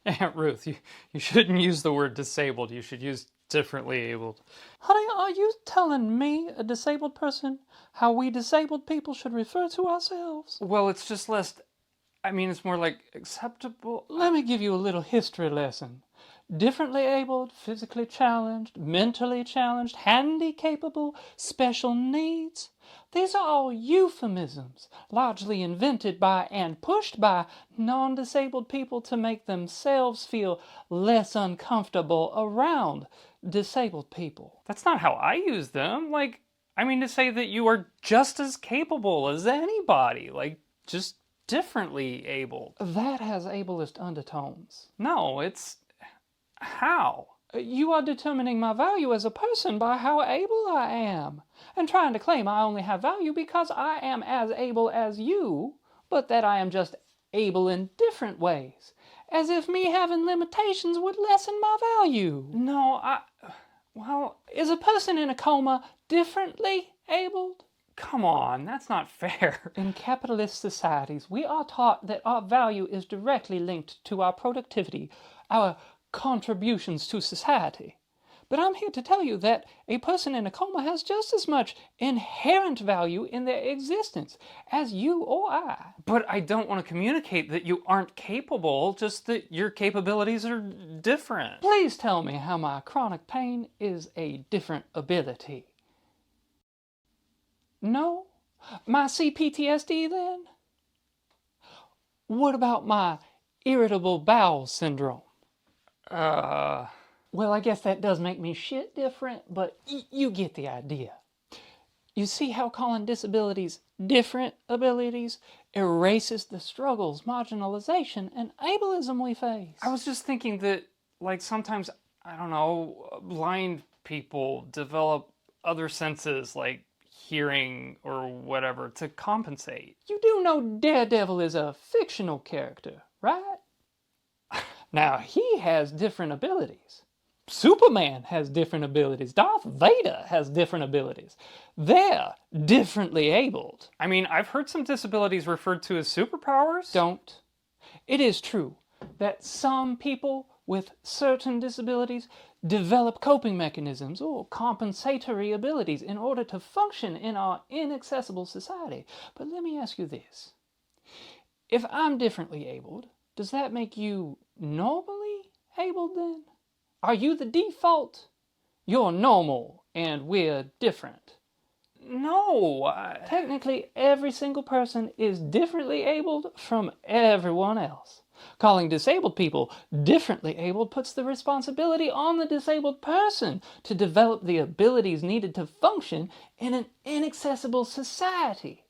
Aunt Ruth, you shouldn't use the word disabled. You should use differently abled. Honey, are you telling me, a disabled person, how we disabled people should refer to ourselves? Well, it's just less, it's more like acceptable. Let me give you a little history lesson. Differently abled, physically challenged, mentally challenged, handy-capable, special needs. These are all euphemisms, largely invented by and pushed by non-disabled people to make themselves feel less uncomfortable around disabled people. That's not how I use them. To say that you are just as capable as anybody. Just differently abled. That has ableist undertones. No, it's... how? You are determining my value as a person by how able I am, and trying to claim I only have value because I am as able as you, but that I am just able in different ways, as if me having limitations would lessen my value. No, Is a person in a coma differently abled? Come on, that's not fair. In capitalist societies, we are taught that our value is directly linked to our productivity, our contributions to society. But I'm here to tell you that a person in a coma has just as much inherent value in their existence as you or I. But I don't want to communicate that you aren't capable, just that your capabilities are different. Please tell me how my chronic pain is a different ability. No? My CPTSD then? What about my irritable bowel syndrome? Well, I guess that does make me shit different, but you get the idea. You see how calling disabilities different abilities erases the struggles, marginalization, and ableism we face. I was just thinking that, sometimes, blind people develop other senses, like hearing or whatever, to compensate. You do know Daredevil is a fictional character, right? Now, he has different abilities. Superman has different abilities. Darth Vader has different abilities. They're differently abled. I've heard some disabilities referred to as superpowers. Don't. It is true that some people with certain disabilities develop coping mechanisms or compensatory abilities in order to function in our inaccessible society. But let me ask you this. If I'm differently abled, does that make you normally abled then? Are you the default? You're normal and we're different. No. Technically, every single person is differently abled from everyone else. Calling disabled people differently abled puts the responsibility on the disabled person to develop the abilities needed to function in an inaccessible society,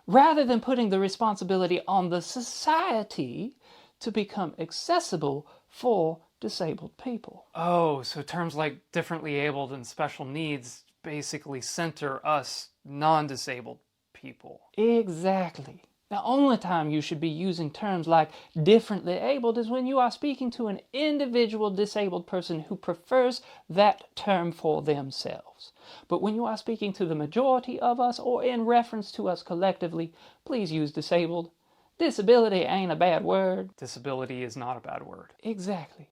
rather than putting the responsibility on the society to become accessible for disabled people. Oh, so terms like differently abled and special needs basically center us non-disabled people. Exactly. The only time you should be using terms like differently abled is when you are speaking to an individual disabled person who prefers that term for themselves. But when you are speaking to the majority of us or in reference to us collectively, please use disabled. Disability ain't a bad word. Disability is not a bad word. Exactly.